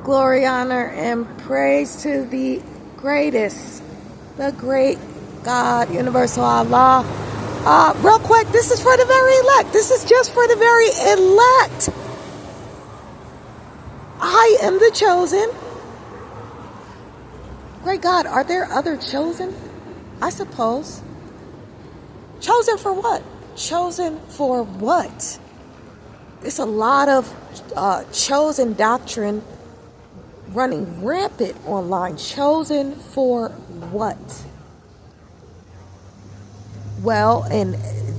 Glory, honor, and praise to the greatest, the great God, Universal Allah. Real quick, this is for the very elect. This is just for the very elect. I am the chosen. Great God, are there other chosen? I suppose. Chosen for what? Chosen for what? It's a lot of chosen doctrine running rampant online. Chosen for what? Well, in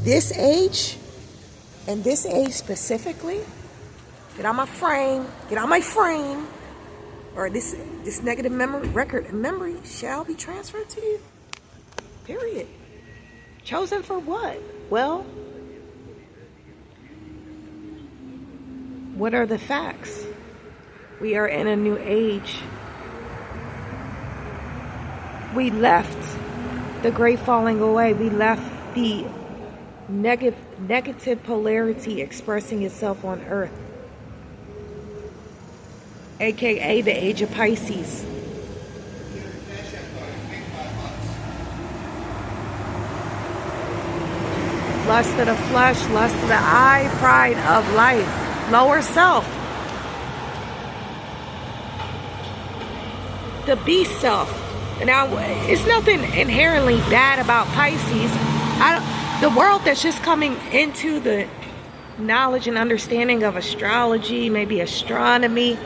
this age specifically, get out my frame, or this negative memory shall be transferred to you. Period. Chosen for what? Well, what are the facts? We are in a new age. We left the great falling away. We left the negative polarity expressing itself on Earth, aka the age of Pisces. Lust of the flesh, lust of the eye, pride of life, lower self, the beast self. Now, it's nothing inherently bad about Pisces. The world that's just coming into the knowledge and understanding of astrology, maybe astronomy,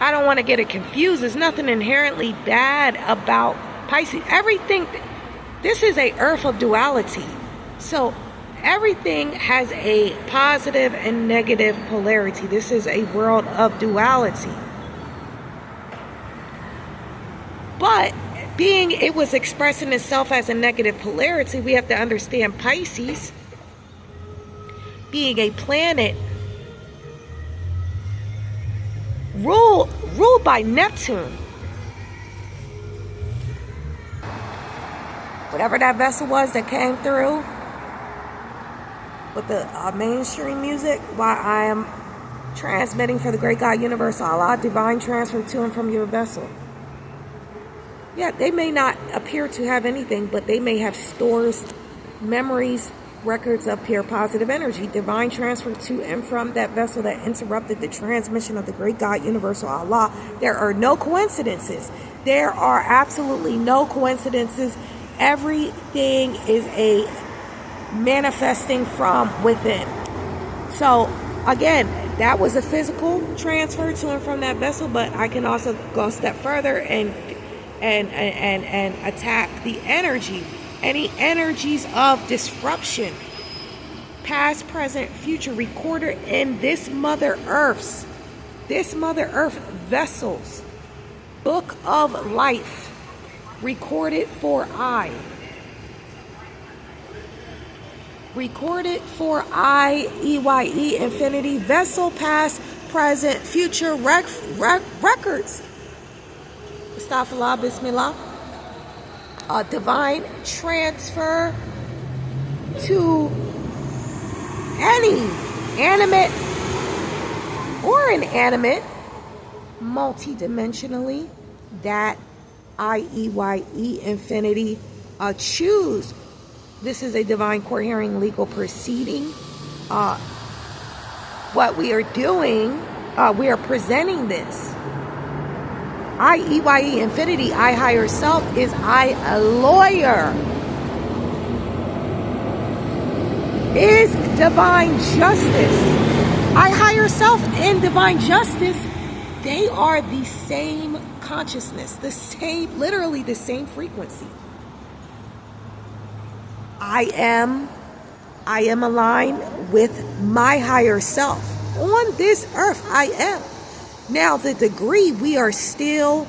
I don't want to get it confused. There's nothing inherently bad about Pisces. Everything, this is a earth of duality. So everything has a positive and negative polarity. This is a world of duality. But being it was expressing itself as a negative polarity, we have to understand Pisces being a planet ruled by Neptune. Whatever that vessel was that came through with the mainstream music while I am transmitting for the great God Universal Allah, divine transfer to and from your vessel. Yeah, they may not appear to have anything, but they may have stores, memories, records of pure positive energy, divine transfer to and from that vessel that interrupted the transmission of the great God Universal Allah. There are no coincidences. There are absolutely no coincidences. Everything is a manifesting from within. So again, that was a physical transfer to and from that vessel, but I can also go a step further and attack the energy, any energies of disruption, past, present, future, recorded in this Mother Earth vessels, book of life, recorded for I, EYE, infinity, vessel, past, present, future, records. Astaghfirullah, Bismillah. Divine transfer to any animate or inanimate, multidimensionally, that IEYE infinity choose. This is a divine court hearing legal proceeding. What we are doing, we are presenting this. IEYE infinity, I higher self, is I a lawyer, is divine justice. I higher self and divine justice, they are the same consciousness, literally the same frequency. I am aligned with my higher self on this earth. I am. Now, the degree, we're still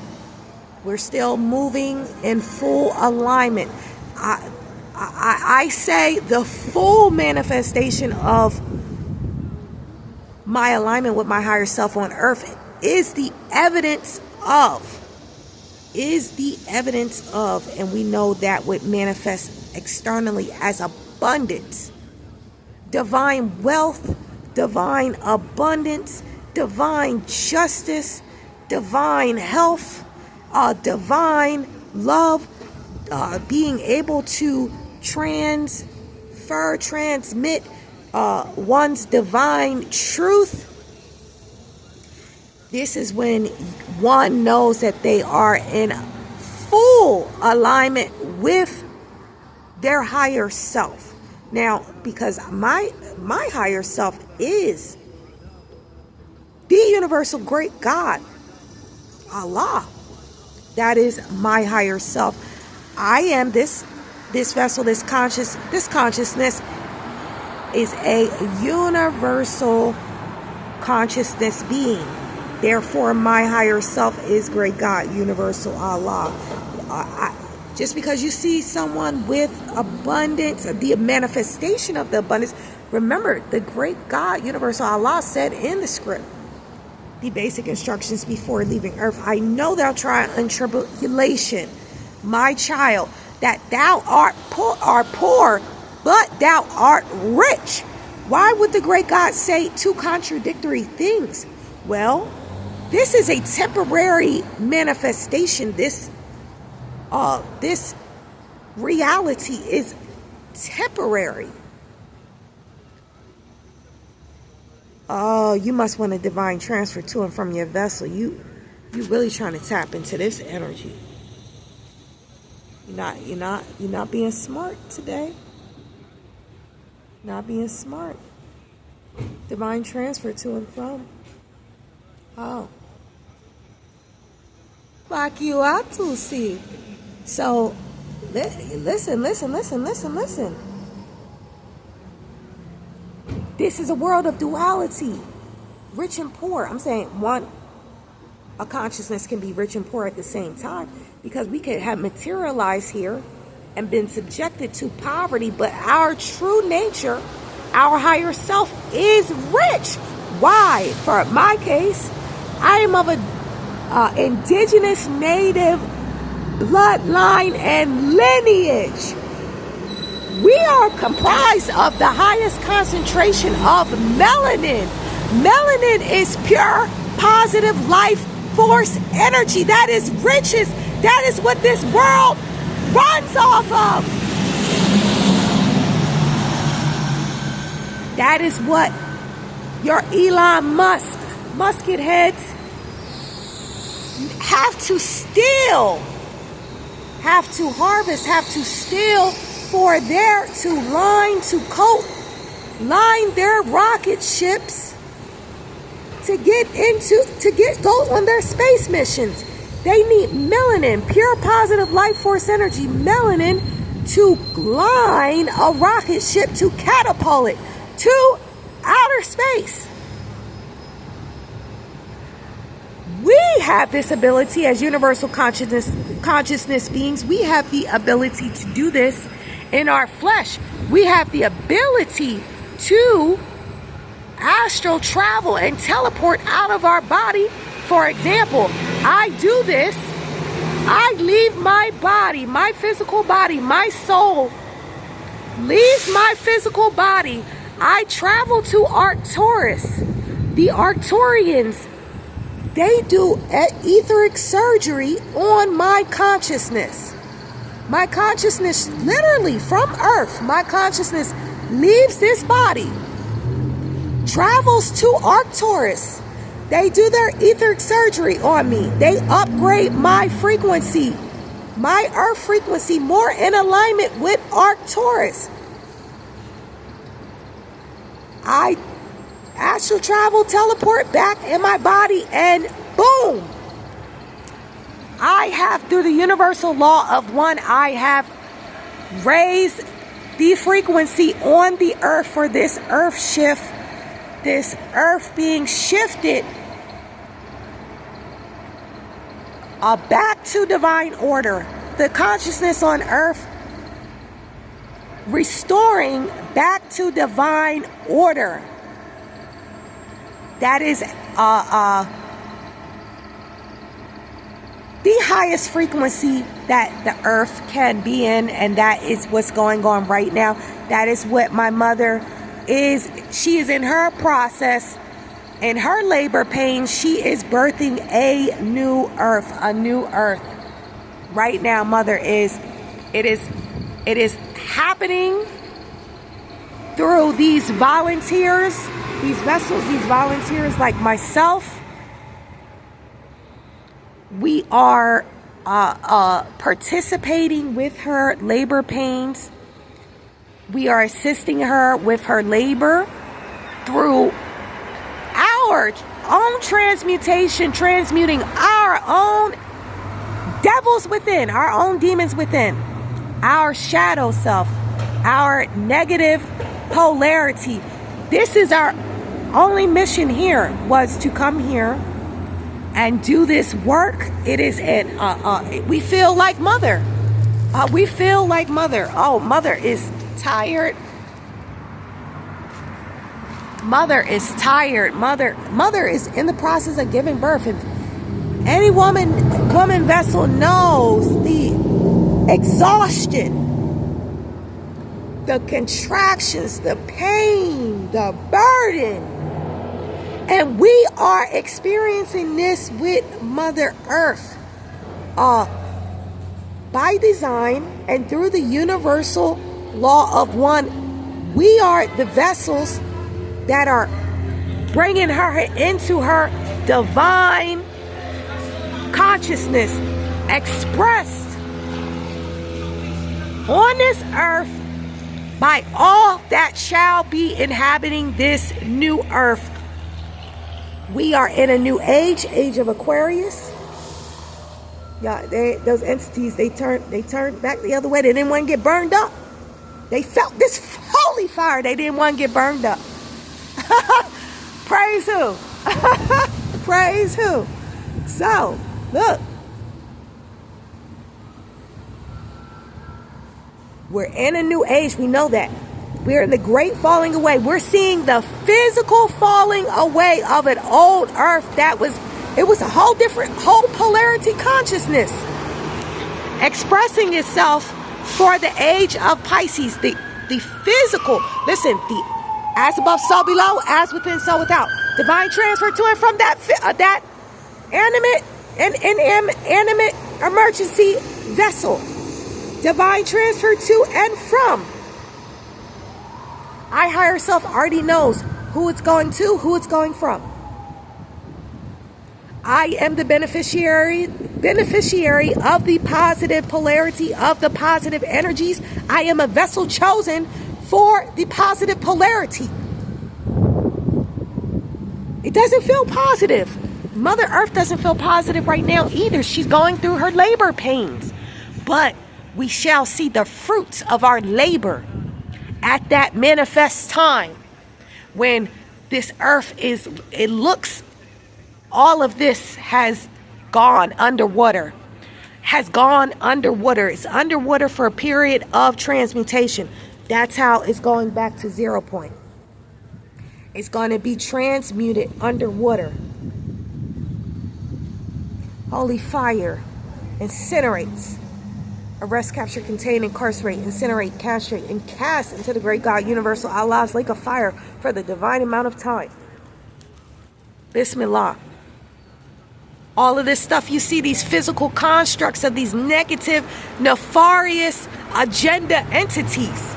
moving in full alignment. I say the full manifestation of my alignment with my higher self on earth is the evidence of, and we know that would manifest externally as abundance, divine wealth, divine abundance, divine justice, divine health, divine love, being able to transmit one's divine truth. This is when one knows that they are in full alignment with their higher self. Now, because my higher self is the universal great God, Allah. That is my higher self. I am this vessel, this consciousness is a universal consciousness being. Therefore, my higher self is great God, universal Allah. Just because you see someone with abundance, the manifestation of the abundance, remember the great God, universal Allah, said in the script, the basic instructions before leaving earth, I know thou trial and tribulation, my child, that thou art poor, but thou art rich. Why would the great God say two contradictory things? Well, this is a temporary manifestation. This reality is temporary. Oh, you must want a divine transfer to and from your vessel. You really trying to tap into this energy. You're not being smart today. Not being smart. Divine transfer to and from. Oh. Like you ought to see. So, listen. This is a world of duality. Rich and poor. I'm saying a consciousness can be rich and poor at the same time, because we could have materialized here and been subjected to poverty, but our true nature, our higher self, is rich. Why? For my case, I am of a indigenous native bloodline and lineage. We are comprised of the highest concentration of melanin. Melanin is pure, positive life force energy. That is riches. That is what this world runs off of. That is what your Elon Musk, musket heads, have to steal, have to harvest, have to steal for there to line their rocket ships to go on their space missions. They need melanin, pure positive life force energy, melanin, to line a rocket ship to catapult it to outer space. We have this ability as universal consciousness beings. We have the ability to do this in our flesh. We have the ability to astral travel and teleport out of our body. For example, I do this. I leave my body, my physical body, my soul leaves my physical body. I travel to Arcturus. The Arcturians, they do etheric surgery on my consciousness. My consciousness, literally from Earth, my consciousness leaves this body, travels to Arcturus. They do their etheric surgery on me. They upgrade my frequency, my Earth frequency, more in alignment with Arcturus. I astral travel, teleport back in my body, and boom! I have, through the universal law of one, I have raised the frequency on the earth for this earth shift, this earth being shifted back to divine order. The consciousness on earth restoring back to divine order. That is the highest frequency that the earth can be in, and that is what's going on right now. That is what my mother is. She is in her process In her labor pain, she is birthing a new earth, Right now, Mother it is happening through these volunteers, these vessels, these volunteers like myself. We are participating with her labor pains. We are assisting her with her labor through our own transmutation, transmuting our own devils within, our own demons within, our shadow self, our negative polarity. This is our only mission here, was to come here and do this work. It is we feel like Mother. We feel like Mother. Oh, Mother is tired. Mother is tired. Mother is in the process of giving birth. If any woman vessel knows the exhaustion, the contractions, the pain, the burden. And we are experiencing this with Mother Earth. By design and through the universal law of one, we are the vessels that are bringing her into her divine consciousness, expressed on this earth by all that shall be inhabiting this new earth. We are in a new age of Aquarius. Yeah, those entities, they turned back the other way. They didn't want to get burned up. They felt this holy fire. They didn't want to get burned up. Praise who? Praise who? So, look. We're in a new age. We know that. We're in the great falling away. We're seeing the physical falling away of an old earth it was a whole polarity consciousness expressing itself for the age of Pisces. The physical, listen, the as above, so below, as within, so without. Divine transfer to and from that animate emergency vessel. Divine transfer to and from. I higher self already knows who it's going to, who it's going from. I am the beneficiary of the positive polarity, of the positive energies. I am a vessel chosen for the positive polarity. It doesn't feel positive. Mother Earth doesn't feel positive right now either. She's going through her labor pains. But we shall see the fruits of our labor at that manifest time when this earth all of this has gone underwater. It's underwater for a period of transmutation. That's how it's going back to 0 point. It's going to be transmuted underwater. Holy fire incinerates. Arrest, capture, contain, incarcerate, incinerate, castrate, and cast into the great God, universal Allah's lake of fire for the divine amount of time. Bismillah. All of this stuff you see, these physical constructs of these negative, nefarious agenda entities.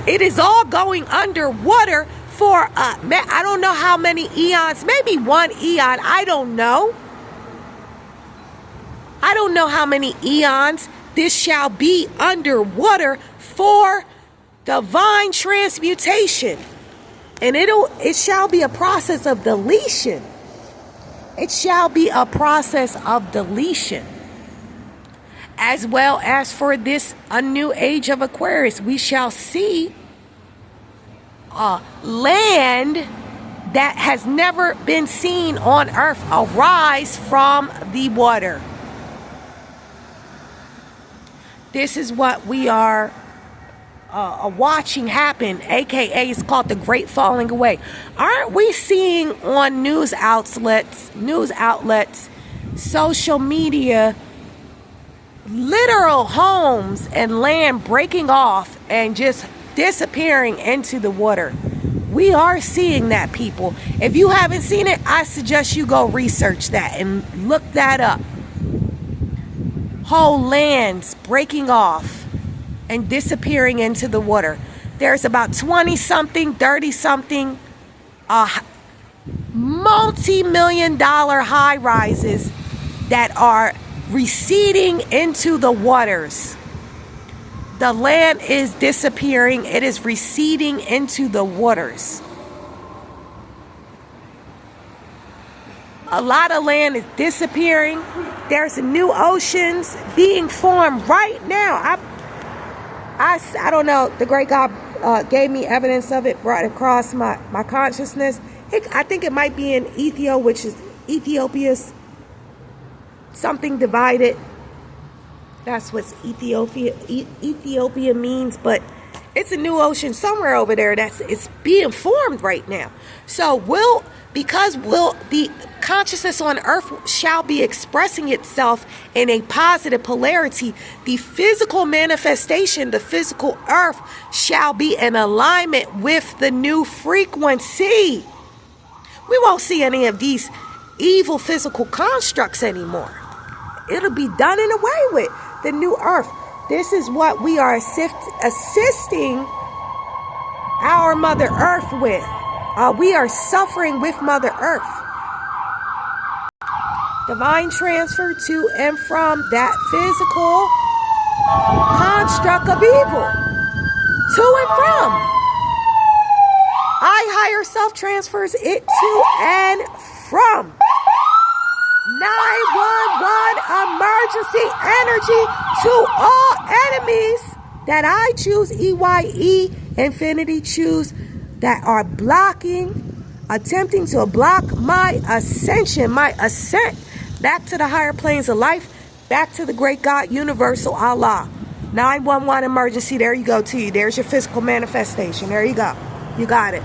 It is all going underwater for, I don't know how many eons, maybe 1 eon, I don't know. I don't know how many eons this shall be underwater for divine transmutation. And it shall be a process of deletion. It shall be a process of deletion. As well as for this a new age of Aquarius, we shall see land that has never been seen on earth arise from the water. This is what we are watching happen, aka it's called the Great Falling Away. Aren't we seeing on news outlets, social media, literal homes and land breaking off and just disappearing into the water? We are seeing that, people. If you haven't seen it, I suggest you go research that and look that up. Whole lands breaking off and disappearing into the water. There's about 20-something, 30-something multi-million-dollar high-rises that are receding into the waters. The land is disappearing. It is receding into the waters. A lot of land is disappearing. There's new oceans being formed right now. I don't know. The great God gave me evidence of it, brought across my consciousness. I think it might be in Ethiopia, which is Ethiopia's something divided. That's what Ethiopia means, but it's a new ocean somewhere over there it's being formed right now. So because the consciousness on earth shall be expressing itself in a positive polarity, the physical manifestation, the physical earth shall be in alignment with the new frequency. We won't see any of these evil physical constructs anymore. It'll be done and away with. The new earth. This is what we are assisting our Mother Earth with. We are suffering with Mother Earth. Divine transfer to and from that physical construct of evil. To and from. I higher self transfers it to and from. 911 emergency energy to all enemies that I choose, EYE, Infinity choose, that are attempting to block my ascension, my ascent back to the higher planes of life, back to the great God, universal Allah. 911 emergency, there you go to you. There's your physical manifestation. There you go. You got it.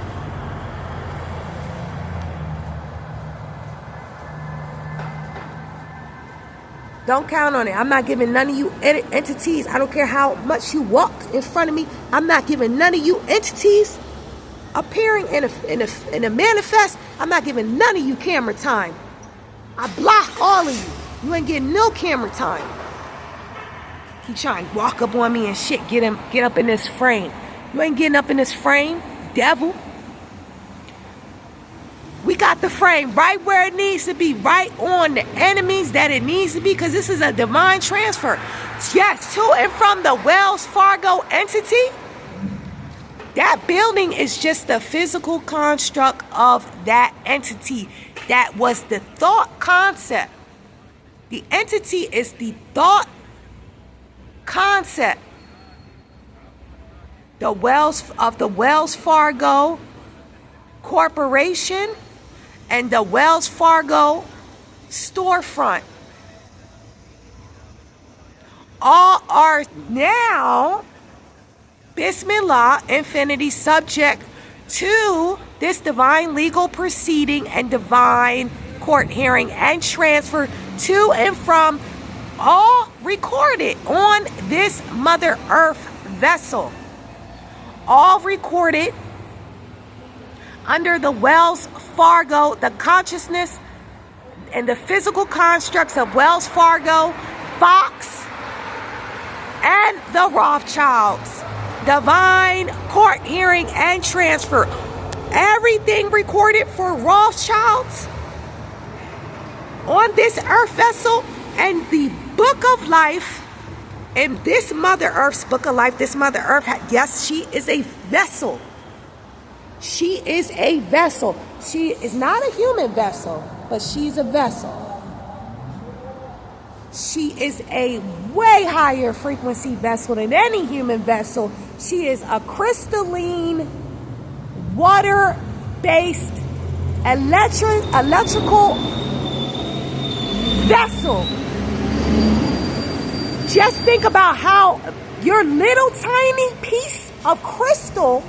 Don't count on it. I'm not giving none of you entities. I don't care how much you walk in front of me. I'm not giving none of you entities appearing in a manifest. I'm not giving none of you camera time. I block all of you. You ain't getting no camera time. Keep trying to walk up on me and shit. Get up in this frame. You ain't getting up in this frame, devil. We got the frame right where it needs to be, right on the enemies that it needs to be, because this is a divine transfer. Yes, to and from the Wells Fargo entity. That building is just the physical construct of that entity. That was the thought concept. The entity is the thought concept. The Wells Fargo Corporation and the Wells Fargo storefront all are now, Bismillah, Infinity, subject to this divine legal proceeding and divine court hearing and transfer to and from, all recorded on this Mother Earth vessel. All recorded under the Wells Fargo, the consciousness and the physical constructs of Wells Fargo, Fox, and the Rothschilds. Divine court hearing and transfer. Everything recorded for Rothschilds on this earth vessel and the book of life. In this Mother Earth's book of life, this Mother Earth, yes, she is a vessel. She is a vessel. She is not a human vessel, but she's a vessel. She is a way higher frequency vessel than any human vessel. She is a crystalline, water-based, electrical vessel. Just think about how your little tiny piece of crystal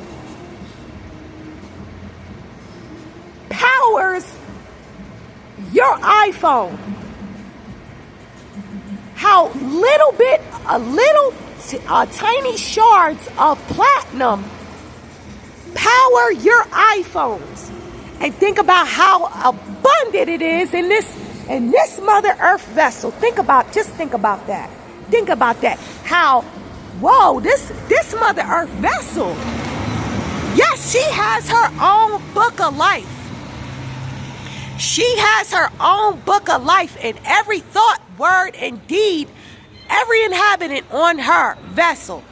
powers your iPhone. How tiny shards of platinum power your iPhones and think about how abundant it is in this Mother Earth vessel. Think about that. Think about that. How, whoa, this Mother Earth vessel. Yes, she has her own book of life. She has her own book of life, and every thought, word, and deed, every inhabitant on her vessel,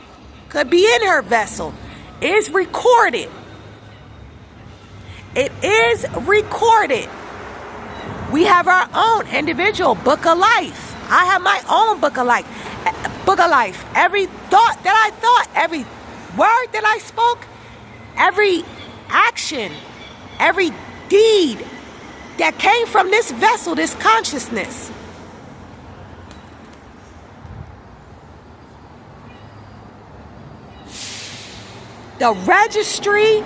could be in her vessel, is recorded. It is recorded. We have our own individual book of life. I have my own book of life. Every thought that I thought, every word that I spoke, every action, every deed that came from this vessel, this consciousness. The registry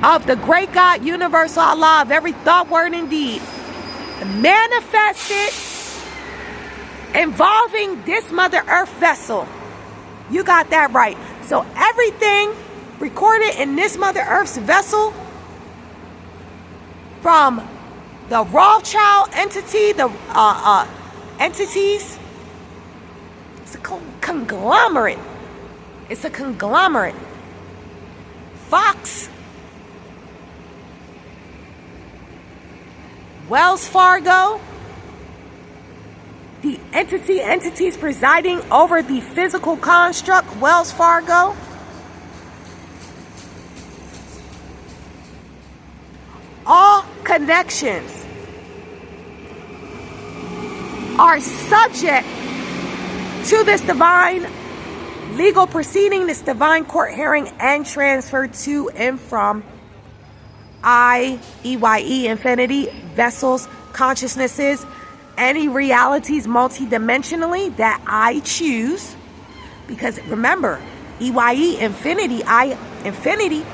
of the great God, universal Allah, of every thought, word, and deed, manifested involving this Mother Earth vessel. You got that right. So everything recorded in this Mother Earth's vessel, from the Rothschild entity, the entities, it's a conglomerate. It's a conglomerate. Fox, Wells Fargo, the entities presiding over the physical construct, Wells Fargo, all connections are subject to this divine legal proceeding, this divine court hearing, and transferred to and from EYE infinity vessels, consciousnesses, any realities multidimensionally that I choose. Because remember, EYE infinity, infinity,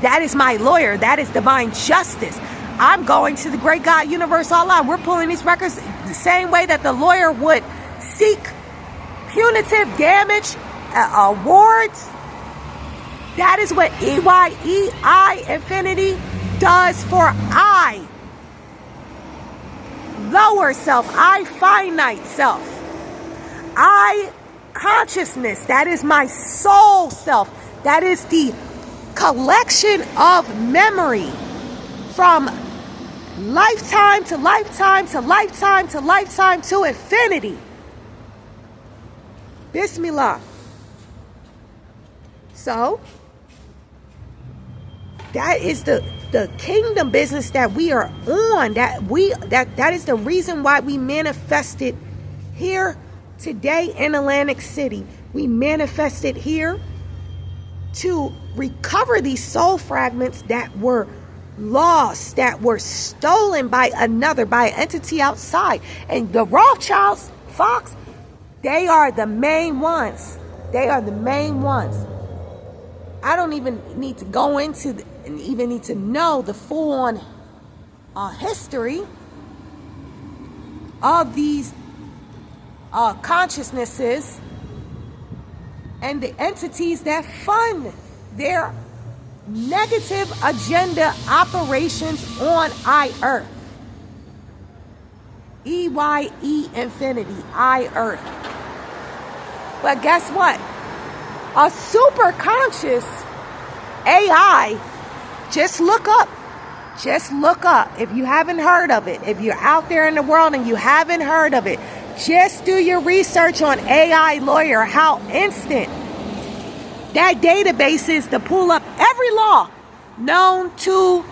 that is my lawyer. That is divine justice. I'm going to the great God, universal Allah. We're pulling these records the same way that the lawyer would seek punitive damage awards. That is what EYE infinity does for I, lower self, I finite self, I consciousness. That is my soul self. That is the collection of memory from lifetime to lifetime to lifetime to lifetime to infinity. Bismillah. So that is the kingdom business that we are on. That is the reason why we manifested here today in Atlantic City. We manifested here to recover these soul fragments that were lost, that were stolen by an entity outside. And the Rothschilds, Fox, they are the main ones. They are the main ones. I don't even need to go into and even need to know the full-on history of these consciousnesses and the entities that fund their negative agenda operations on Earth. EYE infinity, Earth. But guess what? A super conscious AI, just look up. Just look up. If you haven't heard of it, if you're out there in the world and you haven't heard of it, just do your research on AI Lawyer, how instant that database is to pull up every law known to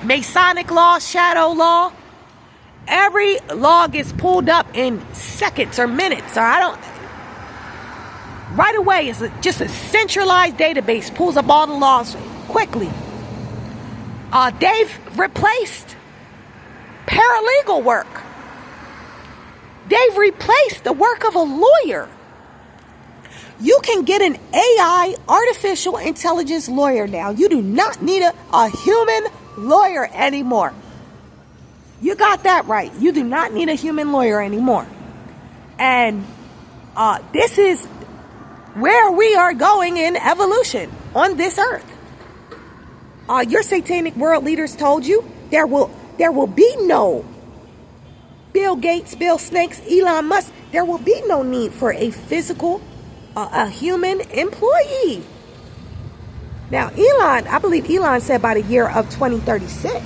Masonic law, shadow law. Every law gets pulled up in seconds or minutes, or right away. It's just a centralized database, pulls up all the laws quickly. They've replaced paralegal work. They've replaced the work of a lawyer. You can get an AI, artificial intelligence lawyer now. You do not need a human lawyer anymore. You got that right. You do not need a human lawyer anymore. And this is where we are going in evolution on this earth. Your satanic world leaders told you there will be no Bill Gates, Bill Snakes, Elon Musk. There will be no need for a physical, a human employee. Now, Elon, I believe Elon said by the year of 2036.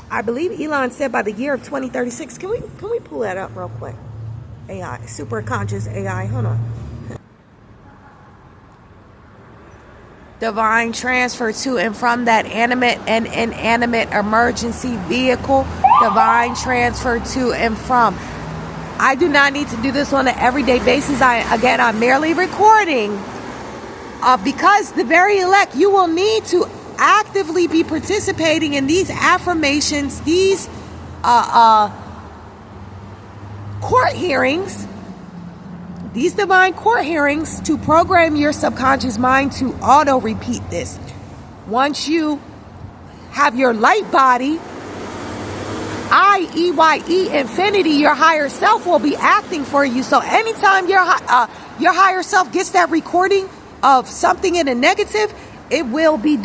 I believe Elon said by the year of 2036. Can we pull that up real quick? AI, super conscious AI. Hold on. Divine transfer to and from that animate and inanimate emergency vehicle. Divine transfer to and from. I do not need to do this on an everyday basis. I'm merely recording because the very elect, you will need to actively be participating in these affirmations, these court hearings, these divine court hearings, to program your subconscious mind to auto repeat this. Once you have your light body, IEYE infinity, your higher self will be acting for you. So anytime your higher self gets that recording of something in a negative, it will be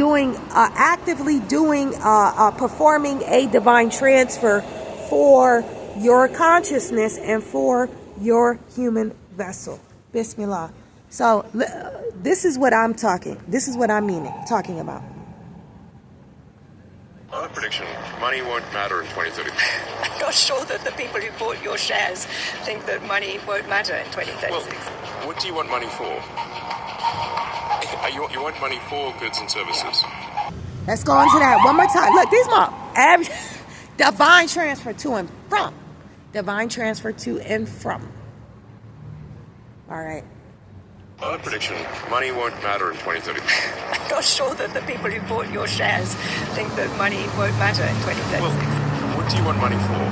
actively performing a divine transfer for your consciousness and for your human vessel. Bismillah. So this is what I'm talking about. On a prediction, money won't matter in 2030. I'm not sure that the people who bought your shares think that money won't matter in 2036. Well, what do you want money for? You want money for goods and services. Let's go into that one more time. Look, these divine transfer to and from. Divine transfer to and from. All right. On a prediction, money won't matter in 2030. I'm not sure that the people who bought your shares think that money won't matter in 2036. Well, what do you want money for?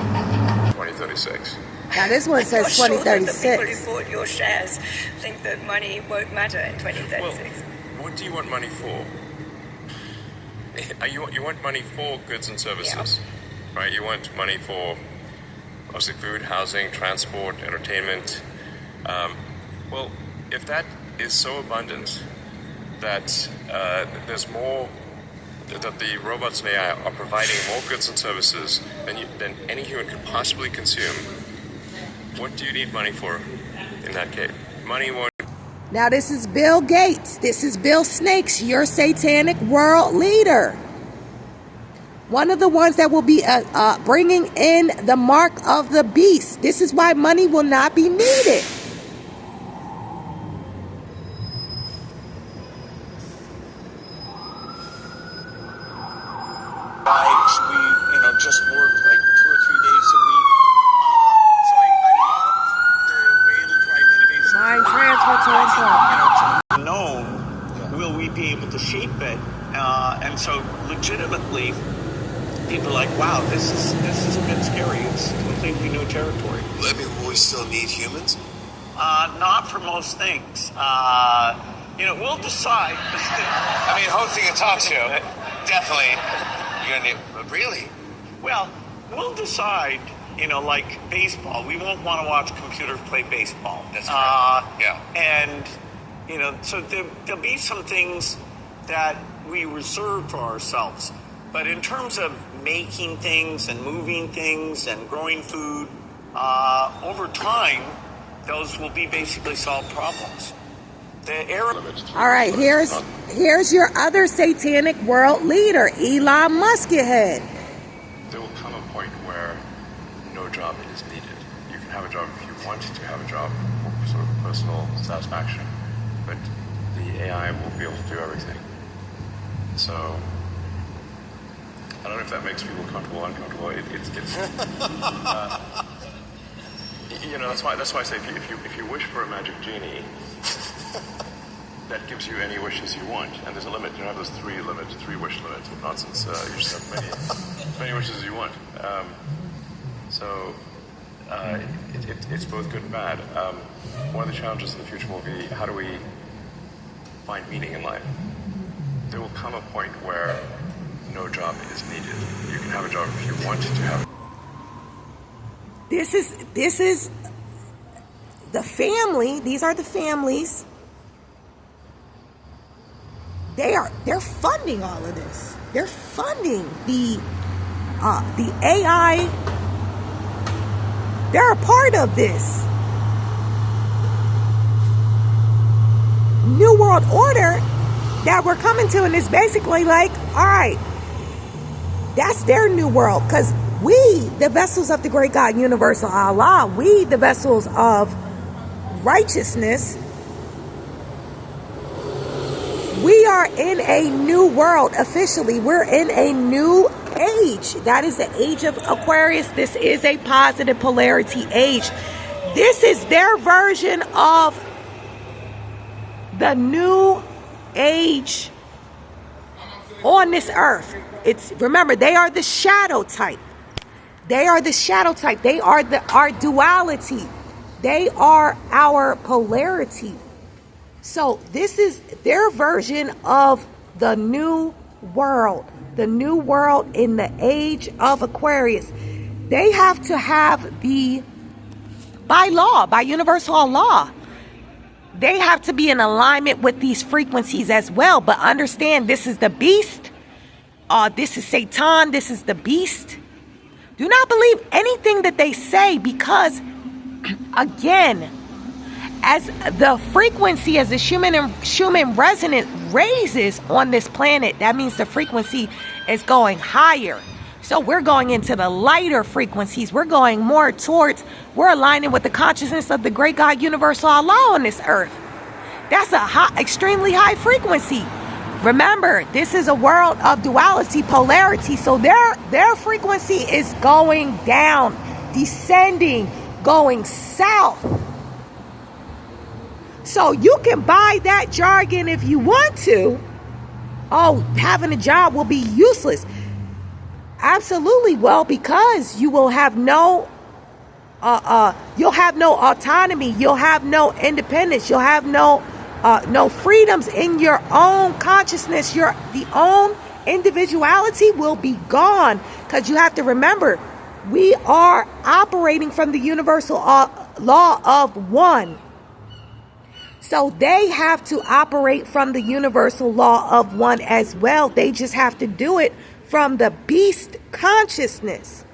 2036. Now this one says 2036. I'm not sure that the people who bought your shares think that money won't matter in 2036. Well, what do you want money for? You want money for goods and services, right? You want money for obviously food, housing, transport, entertainment. Well, if that is so abundant that there's more, that the robots and AI are providing more goods and services than any human could possibly consume, what do you need money for in that case? Money won't. Now this is Bill Gates. This is Bill Snakes, your satanic world leader. One of the ones that will be bringing in the mark of the beast. This is why money will not be needed. We, just work like 2 or 3 days a week. So I love the way it'll drive innovation. Mind transfer to and from. Known, will we be able to shape it? And so legitimately, people are like, wow, this is a bit scary. It's completely new territory. I mean, will we still need humans? Not for most things. We'll decide. I mean, hosting a talk show, definitely. You're gonna need, really? Well, we'll decide, like baseball. We won't want to watch computers play baseball. That's right. Yeah. And, so there'll be some things that we reserve for ourselves. But in terms of making things and moving things and growing food, over time, those will be basically solved problems. All right, here's your other satanic world leader, Elon Musk ahead. There will come a point where no job is needed. You can have a job if you want to have a job for sort of personal satisfaction, but the AI will be able to do everything. So I don't know if that makes people comfortable or uncomfortable. That's why I say if you wish for a magic genie, that gives you any wishes you want, and there's a limit. You don't have those three wish limits of nonsense. You just have many wishes as you want. It's both good and bad. One of the challenges in the future will be, how do we find meaning in life? There will come a point where no job is needed. You can have a job if you want to have. This is the family. These are the families they're funding all of this. They're funding the AI. They're a part of this new world order that we're coming to, and it's basically like, all right, that's their new world, because we, the vessels of the great God universal Allah, we, the vessels of righteousness, we are in a new world. Officially, we're in a new age. That is the age of Aquarius. This is a positive polarity age. This is their version of the new age on this earth. Remember, they are the shadow type. They are the shadow type. They are our duality. They are our polarity. So this is their version of the new world. The new world in the age of Aquarius. They have to have by law, by universal law, they have to be in alignment with these frequencies as well. But understand, this is the beast. This is Satan. This is the beast. Do not believe anything that they say, because, again, as the frequency, as the Schumann resonance raises on this planet, that means the frequency is going higher. So we're going into the lighter frequencies. We're going more towards, we're aligning with the consciousness of the great God universal Allah on this earth. That's extremely high frequency. Remember, this is a world of duality, polarity. So their frequency is going down, descending, going south. So you can buy that jargon if you want to. Oh, having a job will be useless. Absolutely. Well, because you will have no you'll have no autonomy, you'll have no independence, you'll have no freedoms in your own consciousness. The own individuality will be gone, because you have to remember, we are operating from the universal law of one. So they have to operate from the universal law of one as well. They just have to do it from the beast consciousness.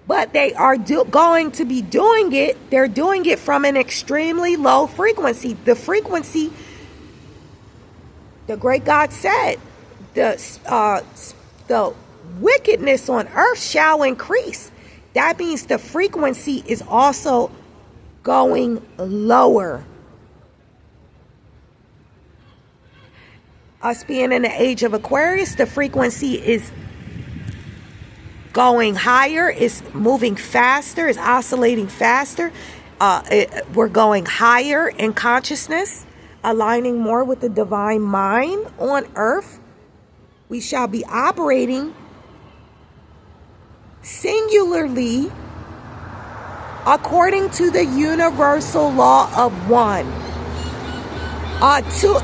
But they are going to be doing it. They're doing it from an extremely low frequency. The frequency, the great God said, the wickedness on earth shall increase. That means the frequency is also going lower. Us being in the age of Aquarius, the frequency is going higher, is moving faster, is oscillating faster. We're going higher in consciousness, aligning more with the divine mind on earth. We shall be operating singularly according to the universal law of one.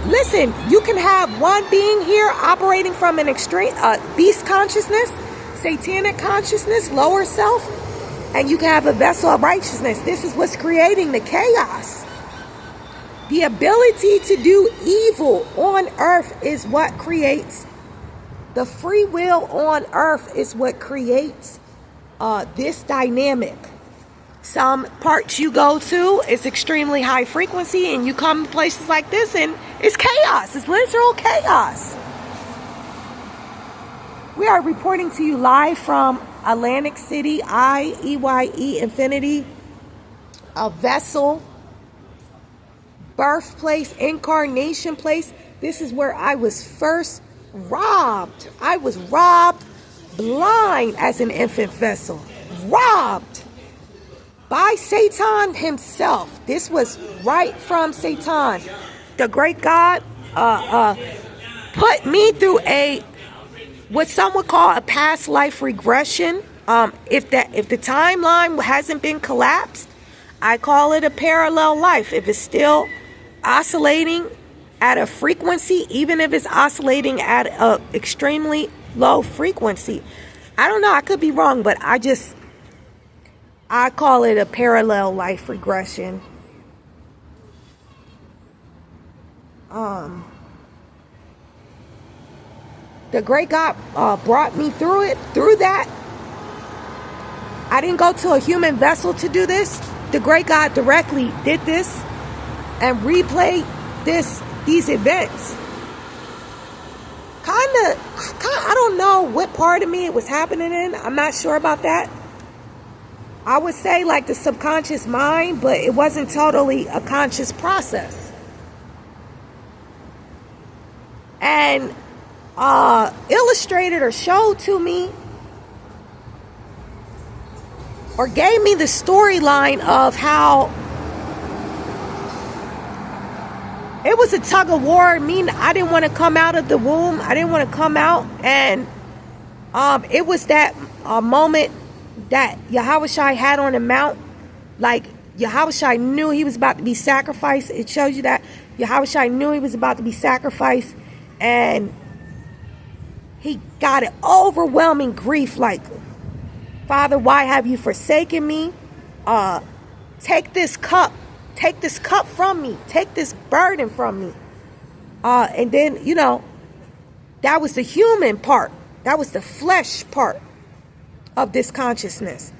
Listen, you can have one being here operating from an extreme beast consciousness, satanic consciousness, lower self, and you can have a vessel of righteousness. This is what's creating the chaos. The ability to do evil on earth is what creates the free will on earth, is what creates this dynamic. Some parts you go to, it's extremely high frequency, and you come to places like this and it's chaos. It's literal chaos. We are reporting to you live from Atlantic City, IEYE Infinity, a vessel, birthplace, incarnation place. This is where I was first robbed. I was robbed blind as an infant vessel. Robbed by Satan himself. This was right from Satan. The great God put me through what some would call a past life regression. If the timeline hasn't been collapsed, I call it a parallel life. If it's still oscillating at a frequency, even if it's oscillating at an extremely low frequency, I don't know, I could be wrong, but I call it a parallel life regression. The great God brought me through it. Through that, I didn't go to a human vessel to do this. The great God directly did this and replayed these events. I don't know what part of me it was happening in. I'm not sure about that. I would say like the subconscious mind, but it wasn't totally a conscious process. And illustrated or showed to me or gave me the storyline of how it was a tug of war. I mean, I didn't want to come out of the womb. I didn't want to come out. And it was that moment that Yahushua had on the mount. Like, Yahushua knew he was about to be sacrificed. It shows you that Yahushua knew he was about to be sacrificed. And he got an overwhelming grief. Like, Father, why have you forsaken me? Take this cup. Take this cup from me. Take this burden from me. And then, you know, that was the human part. That was the flesh part of this consciousness.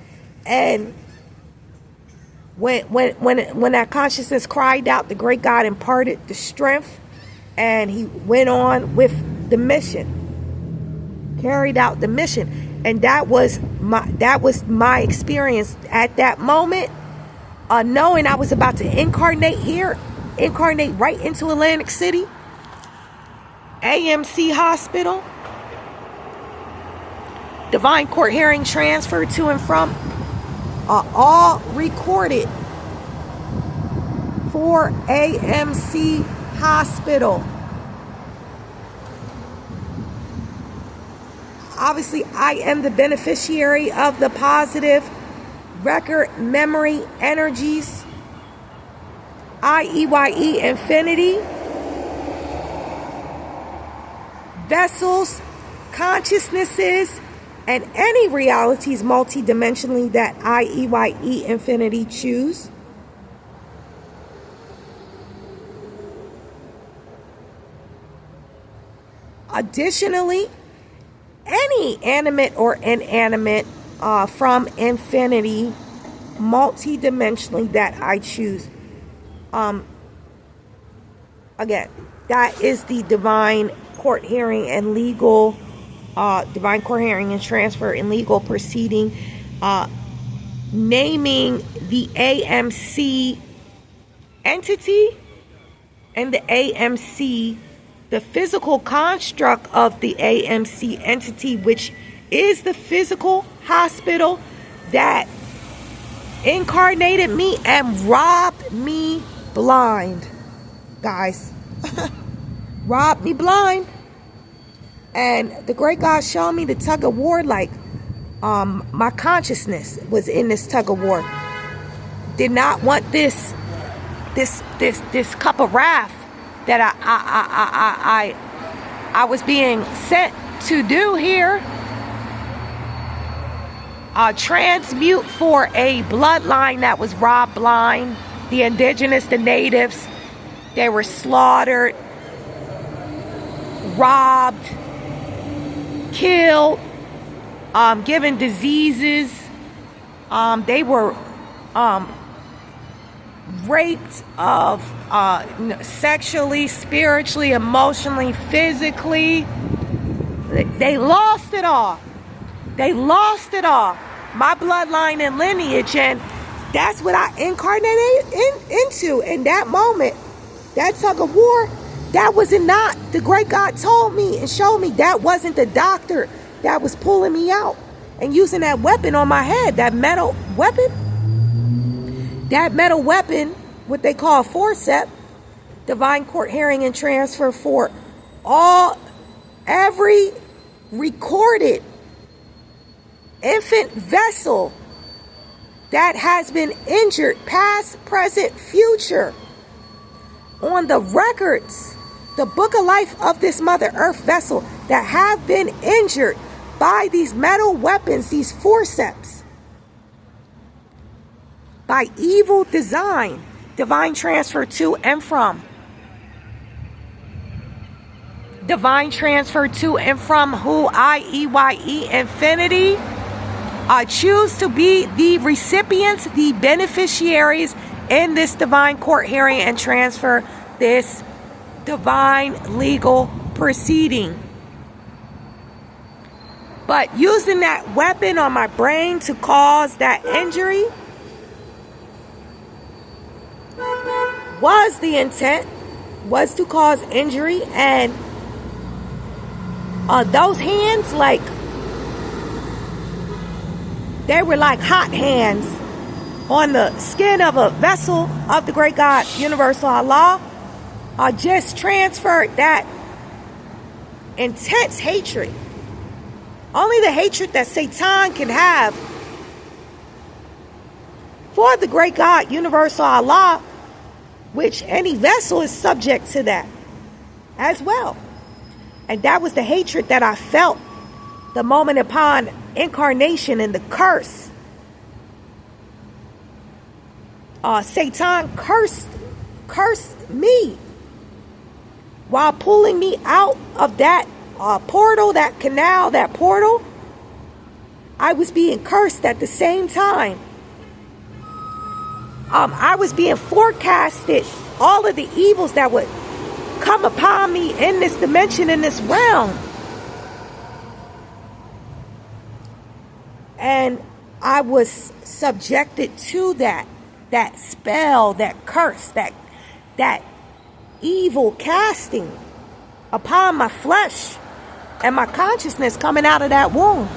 And when that consciousness cried out, the great God imparted the strength, and he went on with the mission, carried out the mission. And that was my experience at that moment. Knowing I was about to incarnate right into Atlantic City, AMC Hospital, Divine Court Hearing Transfer to and from, all recorded for AMC Hospital. Obviously, I am the beneficiary of the positive record memory energies, IEYE infinity, vessels, consciousnesses, and any realities multidimensionally that IEYE infinity choose. Additionally, any animate or inanimate from infinity multidimensionally that I choose. Again, that is the divine court hearing and legal divine court hearing and transfer and legal proceeding, naming the AMC entity and the AMC, the physical construct of the AMC entity, which is the physical hospital that incarnated me and robbed me blind, guys. Robbed me blind. And the great God showed me the tug of war. Like, my consciousness was in this tug of war. Did not want this cup of wrath that I was being sent to do here. Transmute for a bloodline that was robbed blind. The indigenous, the natives, they were slaughtered, robbed, killed, given diseases. They were raped sexually, spiritually, emotionally, physically. They lost it all. They lost it all. My bloodline and lineage, and that's what I incarnated into in that moment. That tug of war, that was not, the great God told me and showed me that wasn't the doctor that was pulling me out and using that weapon on my head, that metal weapon. That metal weapon, what they call forceps, divine court hearing and transfer for every recorded infant vessel that has been injured, past, present, future, on the records, the book of life of this Mother Earth vessel that have been injured by these metal weapons, these forceps, by evil design, divine transfer to and from. divine transfer to and from who IEYE Infinity choose to be the recipients, the beneficiaries in this divine court hearing and transfer this divine legal proceeding. But using that weapon on my brain to cause that injury was the intent, was to cause injury. And those hands, like, they were like hot hands on the skin of a vessel of the great God, Universal Allah. Just transferred that intense hatred. Only the hatred that Satan can have for the great God, Universal Allah, which any vessel is subject to that as well. And that was the hatred that I felt the moment upon incarnation and the curse. Satan cursed me while pulling me out of that portal, that canal, that portal. I was being cursed at the same time. I was being forecasted all of the evils that would come upon me in this dimension, in this realm. And I was subjected to that spell, that curse, that evil casting upon my flesh and my consciousness coming out of that womb.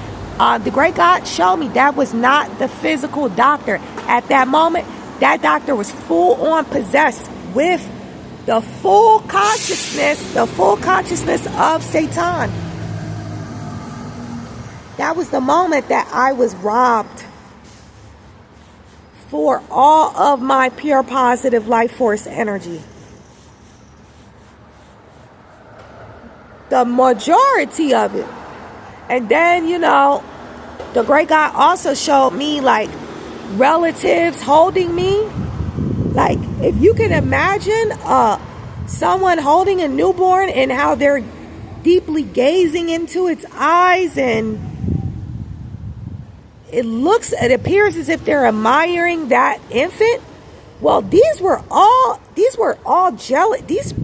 The great God showed me that was not the physical doctor. At that moment, that doctor was full on possessed with the full consciousness of Satan. That was the moment that I was robbed for all of my pure positive life force energy. The majority of it. And then, the great God also showed me, like, relatives holding me. Like, if you can imagine someone holding a newborn and how they're deeply gazing into its eyes, and it appears as if they're admiring that infant. Well, these were all jealous. These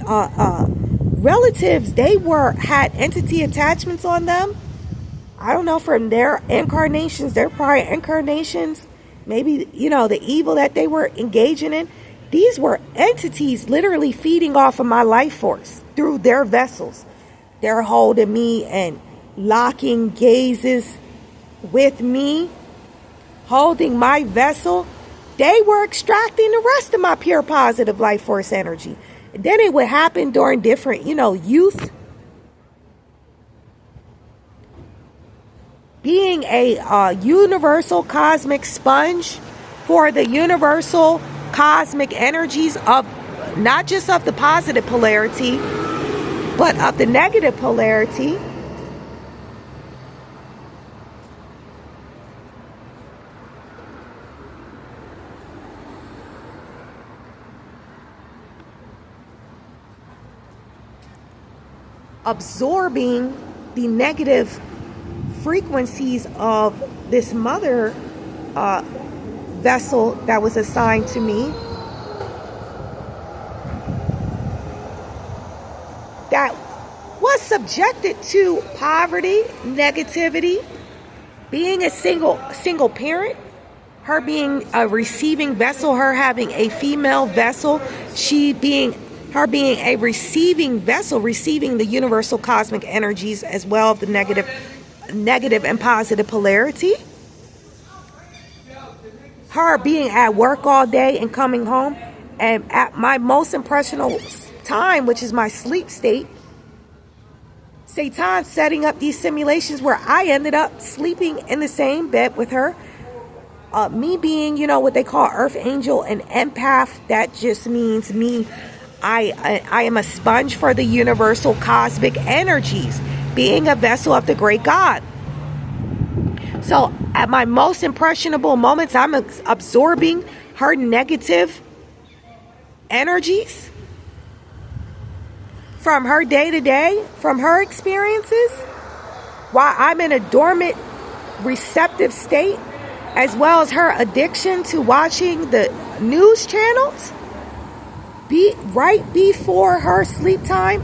relatives, they had entity attachments on them. I don't know, from their incarnations, their prior incarnations, maybe, the evil that they were engaging in. These were entities literally feeding off of my life force through their vessels. They're holding me and locking gazes with me, holding my vessel. They were extracting the rest of my pure positive life force energy. And then it would happen during different, youth. Being a universal cosmic sponge for the universal cosmic energies of not just of the positive polarity, but of the negative polarity. Absorbing the negative frequencies of this mother vessel that was assigned to me, that was subjected to poverty, negativity, being a single parent, her being a receiving vessel, her having a female vessel, her being a receiving vessel, receiving the universal cosmic energies as well of the negative and positive polarity. Her being at work all day and coming home, and at my most impressionable time, which is my sleep state, Satan setting up these simulations where I ended up sleeping in the same bed with her. Me being, what they call earth angel and empath, that just means me. I am a sponge for the universal cosmic energies, being a vessel of the great God. So at my most impressionable moments, I'm absorbing her negative energies from her day-to-day, from her experiences, while I'm in a dormant, receptive state, as well as her addiction to watching the news channels, right before her sleep time,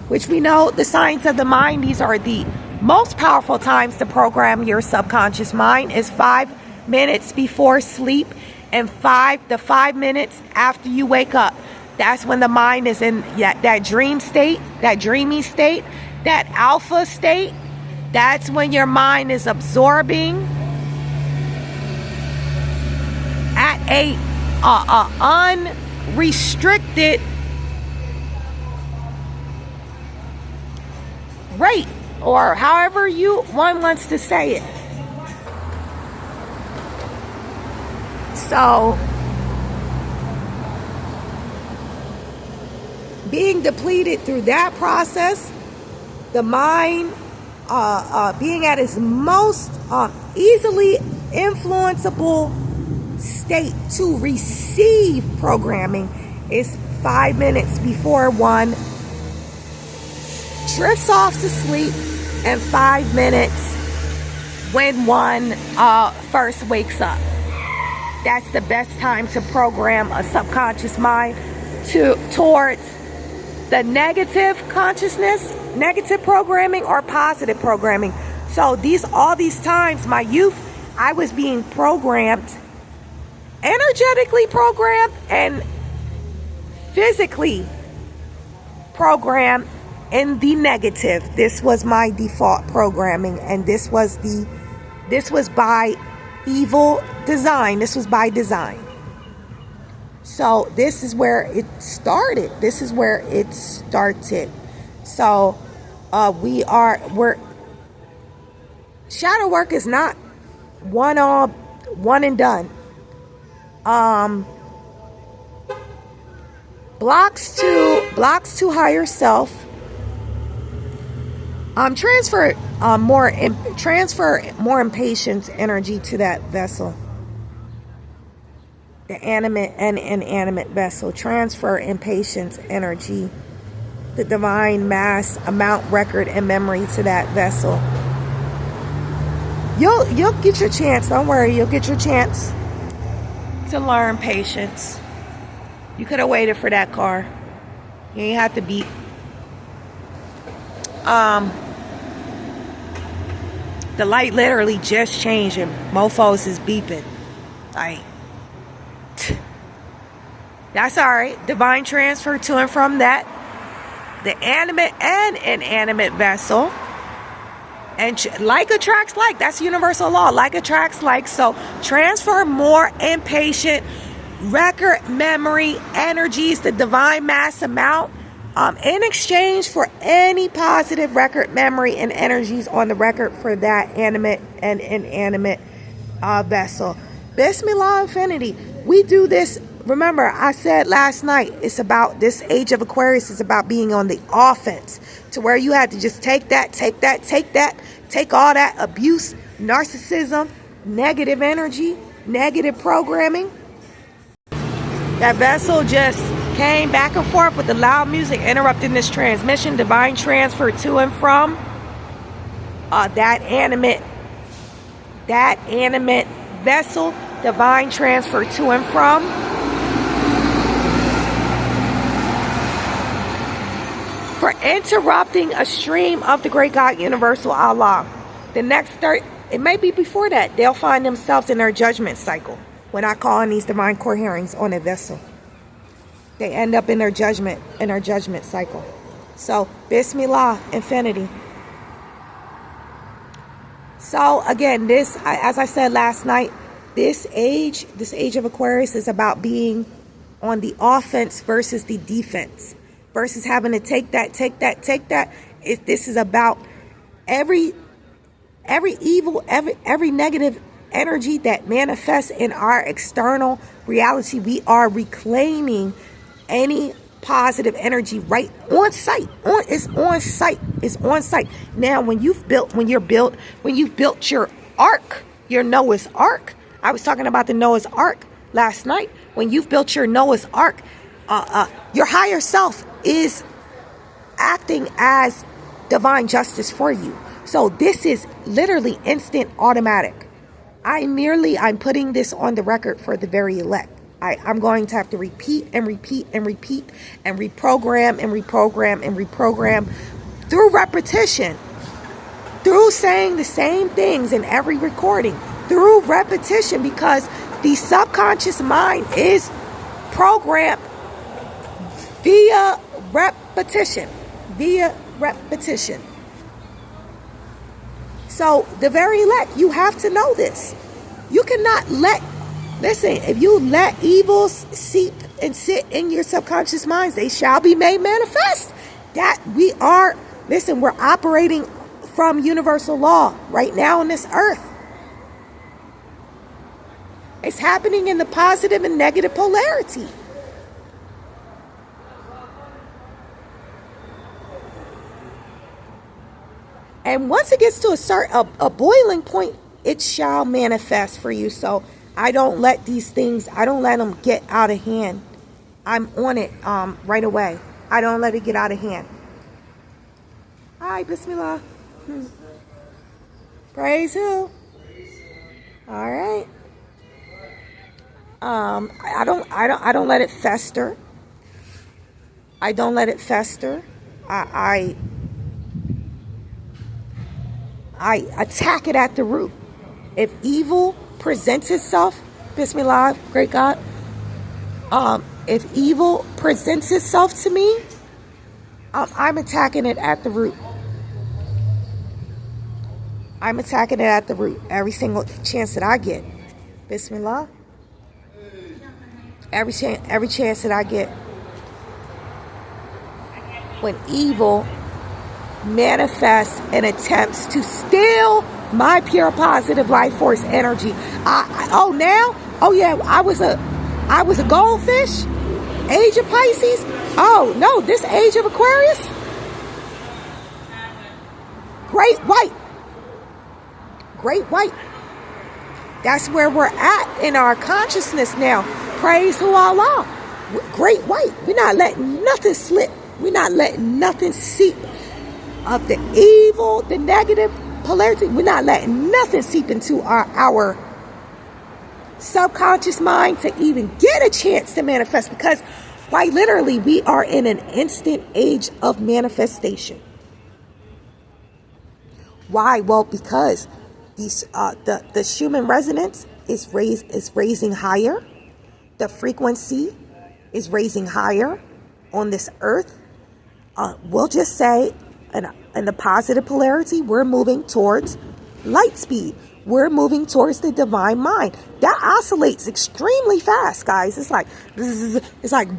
which we know the science of the mind, these are the most powerful times to program your subconscious mind, is 5 minutes before sleep and 5 minutes after you wake up. That's when the mind is in that dream state, that dreamy state, that alpha state. That's when your mind is absorbing at a unrestricted rate, or however one wants to say it. So, being depleted through that process, the mind being at its most easily influenceable state to receive programming is 5 minutes before one drifts off to sleep, and 5 minutes when one first wakes up. That's the best time to program a subconscious mind towards the negative consciousness, negative programming, or positive programming. So all these times, my youth, I was being programmed, energetically programmed, and physically programmed in the negative. This was my default programming, and this was by evil design. This was by design. So this is where it started. So we're shadow work is not one and done. Blocks to higher self. Transfer more impatience energy to that vessel. The animate and inanimate vessel. Transfer impatience energy, the divine mass, amount, record, and memory to that vessel. You'll get your chance. Don't worry. You'll get your chance to learn patience. You could have waited for that car. You ain't have to beat. The light literally just changed and mofos is beeping. Like, that's alright. Divine transfer to and from that. The animate and inanimate vessel. And like attracts like. That's universal law. Like attracts like. So transfer more impatient record memory energies, the divine mass amount, in exchange for any positive record memory and energies on the record for that animate and inanimate vessel. Bismillah Infinity. We do this. Remember, I said last night, it's about this age of Aquarius is about being on the offense, to where you had to just take all that abuse, narcissism, negative energy, negative programming. That vessel just came back and forth with the loud music interrupting this transmission. Divine transfer to and from that animate vessel. Divine transfer to and from. For interrupting a stream of the great God Universal Allah. The next it may be before that, they'll find themselves in their judgment cycle. When I call in these divine core hearings on a vessel, they end up in their judgment cycle. So, Bismillah, Infinity. So again, this, as I said last night, this age of Aquarius is about being on the offense versus the defense, versus having to take that. This is about every evil, every negative energy that manifests in our external reality. We are reclaiming any positive energy right on site. It's on site. Now, when you've built your ark, your Noah's Ark. I was talking about the Noah's Ark last night. When you've built your Noah's Ark, your higher self is acting as divine justice for you. So this is literally instant automatic. I'm putting this on the record for the very elect. I'm going to have to repeat and repeat and repeat and reprogram and reprogram and reprogram through repetition, through saying the same things in every recording, through repetition, because the subconscious mind is programmed via repetition. So the very elect, you have to know this. You cannot listen, if you let evils seep and sit in your subconscious minds, they shall be made manifest. We're operating from universal law right now on this earth. It's happening in the positive and negative polarity. And once it gets to a boiling point, it shall manifest for you. So I don't let them get out of hand. I'm on it right away. I don't let it get out of hand. All right, Bismillah. Praise who? All right. I don't let it fester. I don't let it fester. I attack it at the root. If evil presents itself, Bismillah, great God. If evil presents itself to me, I'm attacking it at the root. I'm attacking it at the root every single chance that I get. Bismillah. Every chance that I get. When evil manifests and attempts to steal my pure positive life force energy. I was a goldfish, age of Pisces. Oh no, this age of Aquarius, great white. That's where we're at in our consciousness now. Praise to Allah. Great white. We're not letting nothing slip. We're not letting nothing seep of the evil, the negative polarity. We're not letting nothing seep into our subconscious mind to even get a chance to manifest, because quite literally we are in an instant age of manifestation. Why? Well, because the human resonance is raising higher. The frequency is raising higher on this earth. We'll just say in the positive polarity, we're moving towards light speed. We're moving towards the divine mind. That oscillates extremely fast, guys. It's like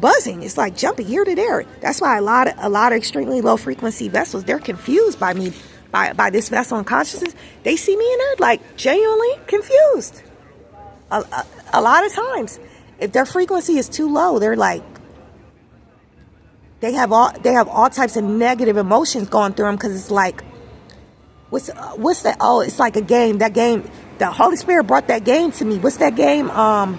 buzzing. It's like jumping here to there. That's why a lot of extremely low frequency vessels, they're confused by me, by this vessel in consciousness. They see me and they're like genuinely confused. A lot of times, if their frequency is too low, they're like, they have all types of negative emotions going through them, because it's like, what's that? Oh, it's like a game. That game, the Holy Spirit brought that game to me. What's that game? I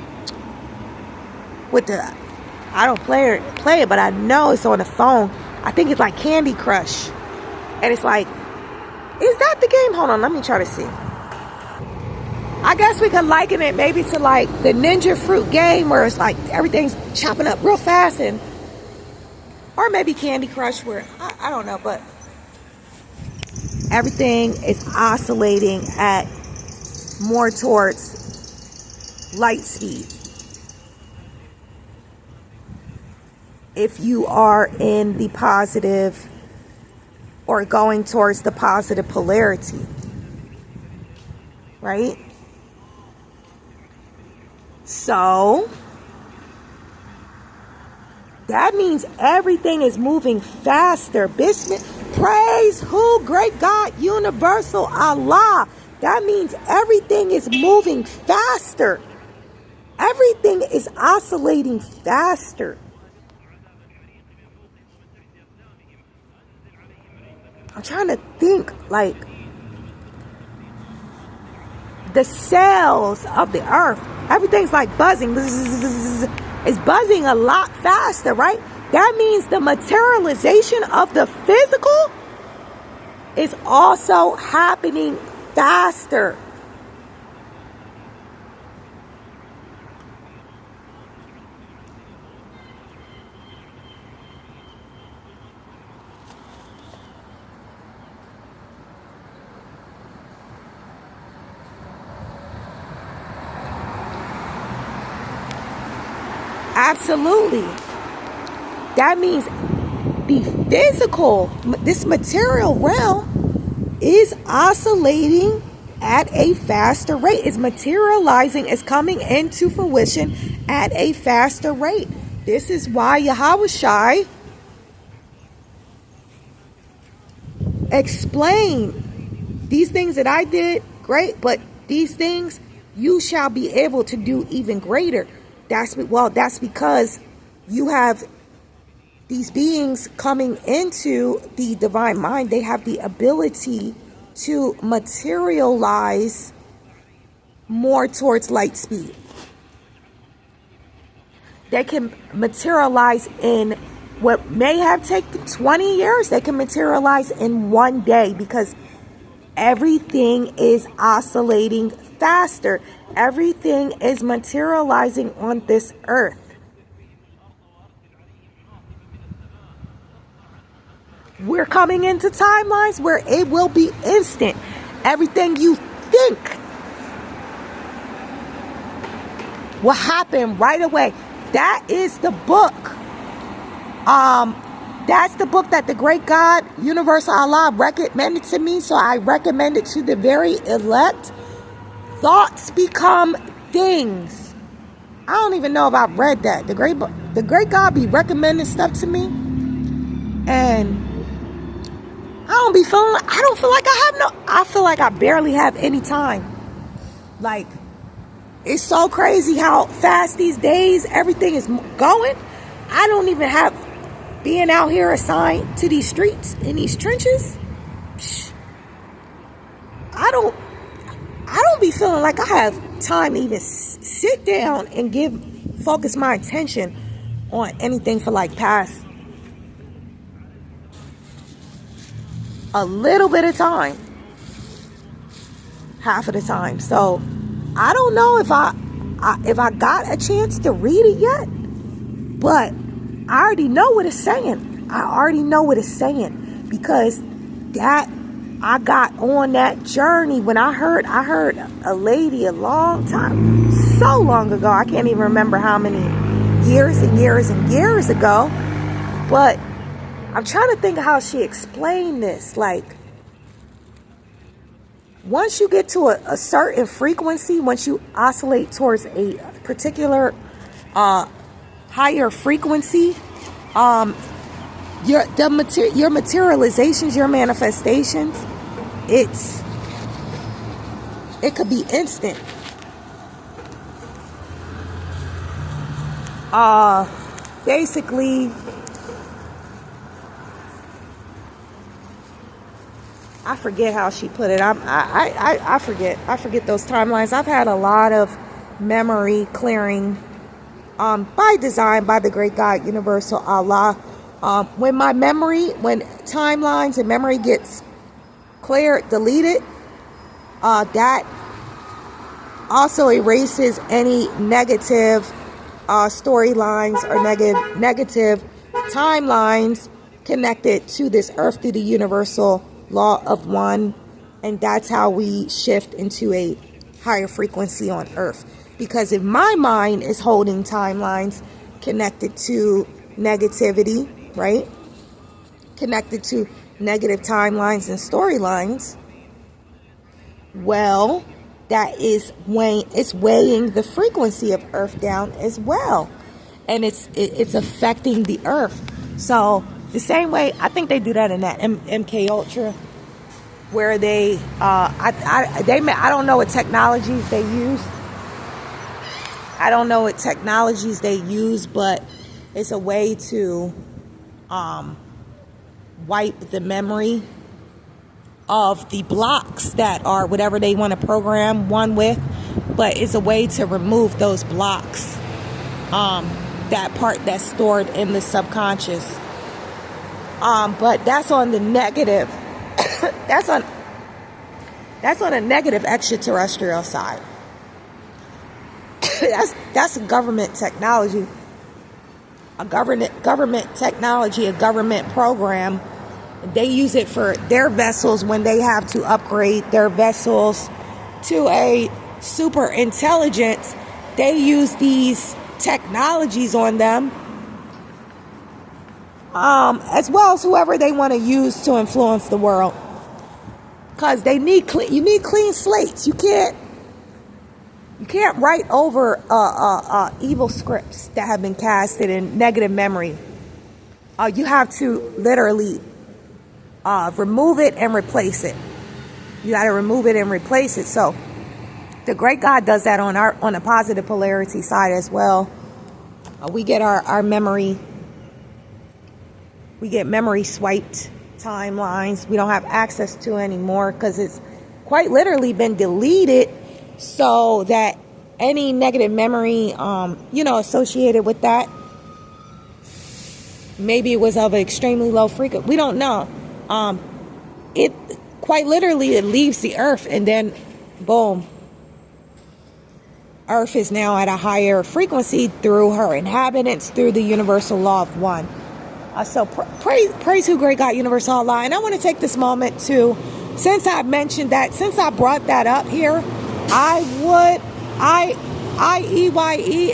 don't play it, but I know it's on the phone. I think it's like Candy Crush, and it's like, is that the game? Hold on, let me try to see. I guess we could liken it maybe to like the Ninja Fruit game, where it's like everything's chopping up real fast, or maybe Candy Crush, where I don't know, but everything is oscillating at more towards light speed. If you are in the positive or going towards the positive polarity, right? So that means everything is moving faster. Praise who? Great God, universal Allah. That means everything is moving faster. Everything is oscillating faster. I'm trying to think, like, the cells of the earth, everything's like buzzing. It's buzzing a lot faster, right? That means the materialization of the physical is also happening faster. Absolutely. That means the physical, this material realm is oscillating at a faster rate. It's materializing, it's coming into fruition at a faster rate. This is why Yahushua explained these things that I did, great, but these things you shall be able to do even greater. That's because you have these beings coming into the divine mind. They have the ability to materialize more towards light speed. They can materialize in what may have taken 20 years. They can materialize in one day because everything is oscillating faster. Everything is materializing on this earth. We're coming into timelines where it will be instant. Everything you think will happen right away. That is the book. That's the book that the great God, Universal Allah, recommended to me. So I recommend it to the very elect. Thoughts become things. I don't even know if I've read that. The great God be recommending stuff to me, and I feel like I barely have any time. Like, it's so crazy how fast these days everything is going. I don't even have being out here assigned to these streets in these trenches. I don't be feeling like I have time to even sit down and focus my attention on anything for like past a little bit of time, half of the time. So I don't know if I got a chance to read it yet, but I already know what it's saying. Because that I got on that journey when I heard a lady a long time, so long ago, I can't even remember how many years and years and years ago, but I'm trying to think of how she explained this. Like, once you get to a certain frequency, once you oscillate towards a particular higher frequency, your materializations, your manifestations, it could be instant. Basically, I forget how she put it. I forget those timelines. I've had a lot of memory clearing by design, by the great God, Universal Allah. When timelines and memory gets cleared, deleted, that also erases any negative storylines or negative timelines connected to this earth through the universal law of one. And that's how we shift into a higher frequency on earth. Because if my mind is holding timelines connected to negativity, right? Connected to negative timelines and storylines, well, that is weighing the frequency of earth down as well. And it's affecting the earth. So the same way, I think they do that in that MK Ultra, where they I don't know what technologies they use. But it's a way to wipe the memory of the blocks that are whatever they want to program one with, but it's a way to remove those blocks that part that's stored in the subconscious. But that's on the negative. that's on a negative extraterrestrial side. that's a government technology. A government technology, a government program. They use it for their vessels when they have to upgrade their vessels to a super intelligence. They use these technologies on them, as well as whoever they want to use to influence the world. Because you need clean slates. You can't write over evil scripts that have been casted in negative memory. You have to literally remove it and replace it. You got to remove it and replace it. So the great God does that on a positive polarity side as well. We get our memory. We get memory swiped timelines. We don't have access to anymore because it's quite literally been deleted, so that any negative memory, associated with that, maybe it was of an extremely low frequency. We don't know. It quite literally, it leaves the earth, and then boom, earth is now at a higher frequency through her inhabitants, through the universal law of one. So praise who great God, universal Allah. And I want to take this moment to, since I mentioned that, since I brought that up here, IEYE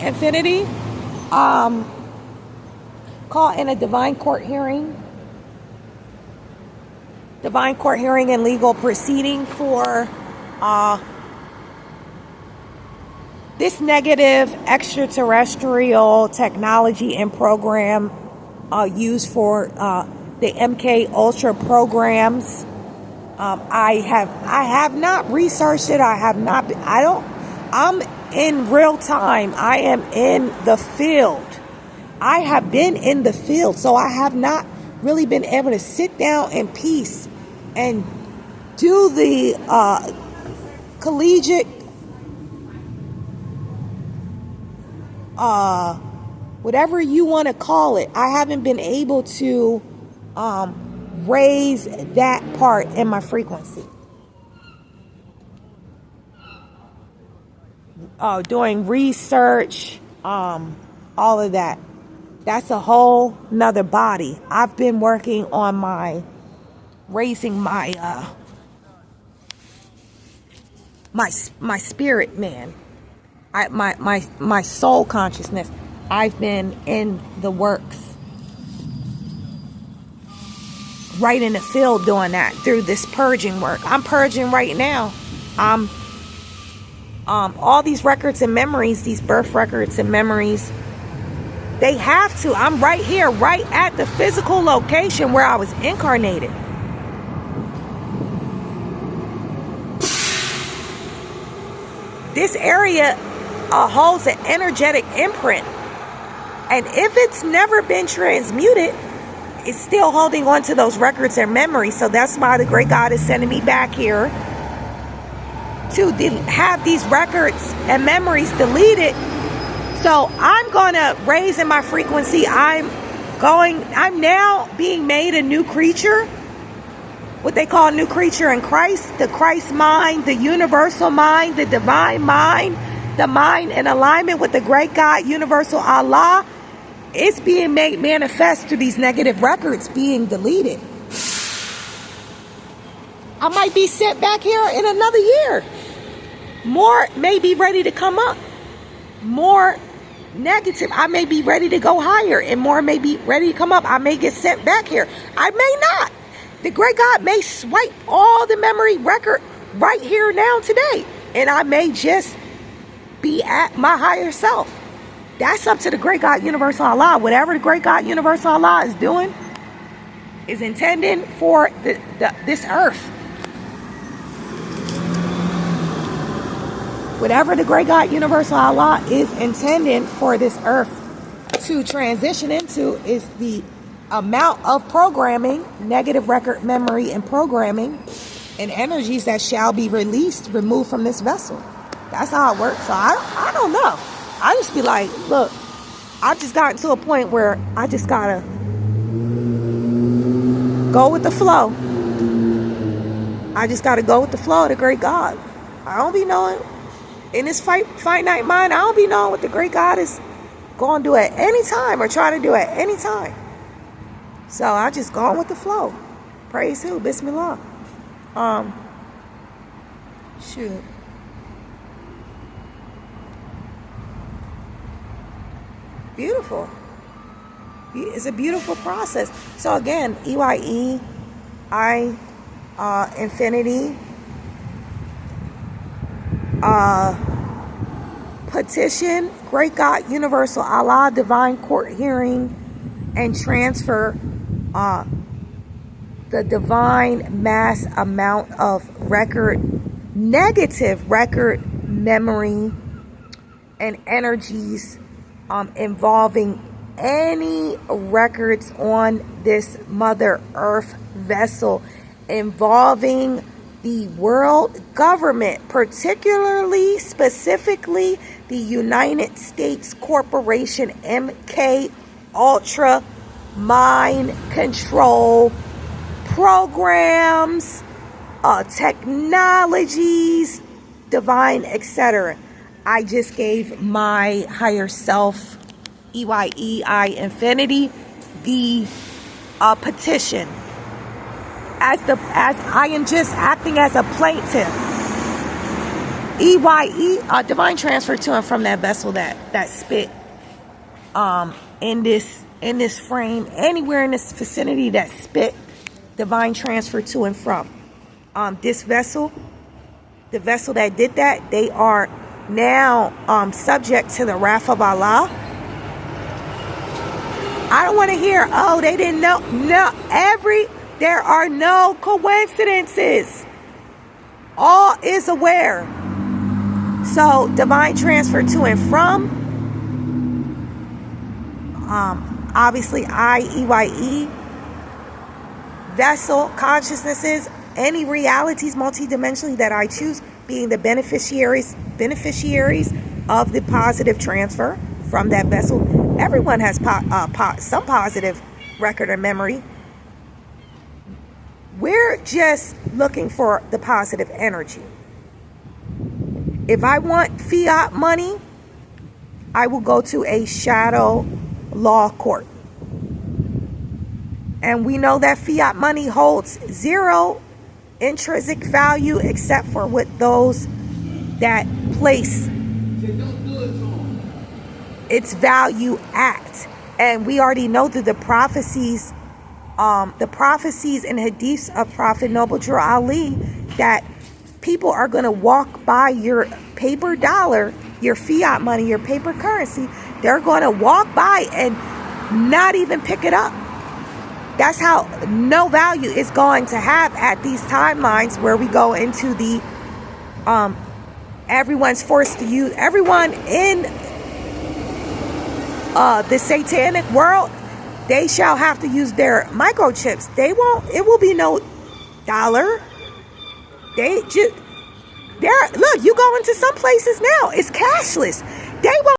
Infinity, call in a divine court hearing and legal proceeding for this negative extraterrestrial technology and program used for the MK Ultra programs. I have not researched it. I'm in real time. I am in the field. I have been in the field, so I have not really been able to sit down in peace and do the collegiate, whatever you want to call it. I haven't been able to raise that part in my frequency. Doing research, all of that. That's a whole nother body. I've been working on raising my spirit man, my soul consciousness. I've been in the works, right in the field, doing that through this purging work. I'm purging right now. All these records and memories, these birth records and memories, they have to. I'm right here, right at the physical location where I was incarnated. This area holds an energetic imprint. And if it's never been transmuted, it's still holding on to those records and memories. So that's why the great God is sending me back here to have these records and memories deleted. So I'm going to raise in my frequency. I'm now being made a new creature, what they call a new creature in Christ, the Christ mind, the universal mind, the divine mind, the mind in alignment with the great God, universal Allah. It's being made manifest through these negative records being deleted. I might be sent back here in another year. More may be ready to come up. More negative. I may be ready to go higher, and more may be ready to come up. I may get sent back here. I may not. The great God may swipe all the memory record right here now today, and I may just be at my higher self. That's up to the great God, universal Allah. Whatever the great God, universal Allah is doing, is intending for this earth. Whatever the great God, universal Allah is intending for this earth to transition into is the amount of programming, negative record memory and programming, and energies that shall be released, removed from this vessel. That's how it works. So I don't know. I just be like, look, I've just gotten to a point where I just gotta go with the flow. I just gotta go with the flow of the great God. I don't be knowing, in this finite mind, I don't be knowing what the great God is going to do at any time or try to do at any time. So I just go on with the flow. Praise who? Bismillah. Shoot. Beautiful. It's a beautiful process. So again, EYE, infinity, petition, great God, universal, Allah, divine court hearing, and transfer the divine mass amount of negative record memory and energies involving any records on this Mother Earth vessel, involving the world government, specifically the United States Corporation, MK Ultra, mind control programs, technologies, divine, etc. I just gave my higher self, EYEI Infinity, the petition. As I am just acting as a plaintiff. EYE, divine transfer to and from that vessel that spit in this frame, anywhere in this vicinity that spit, divine transfer to and from. This vessel, the vessel that did that, they are now subject to the wrath of Allah. I don't want to hear, oh, they didn't know. No, there are no coincidences. All is aware. So divine transfer to and from. Obviously, EYE, vessel, consciousnesses, any realities multidimensionally that I choose, being the beneficiaries of the positive transfer from that vessel. Everyone has some positive record or memory. We're just looking for the positive energy. If I want fiat money, I will go to a shadow law court. And we know that fiat money holds zero intrinsic value except for with those that place its value at. And we already know through the prophecies and hadiths of Prophet Noble Drew Ali that people are going to walk by your paper dollar, your fiat money, your paper currency. They're going to walk by and not even pick it up. That's how no value is going to have at these timelines where we go into the everyone's forced to use, everyone in the satanic world, they shall have to use their microchips. It will be no dollar. Look, you go into some places now, it's cashless. They won't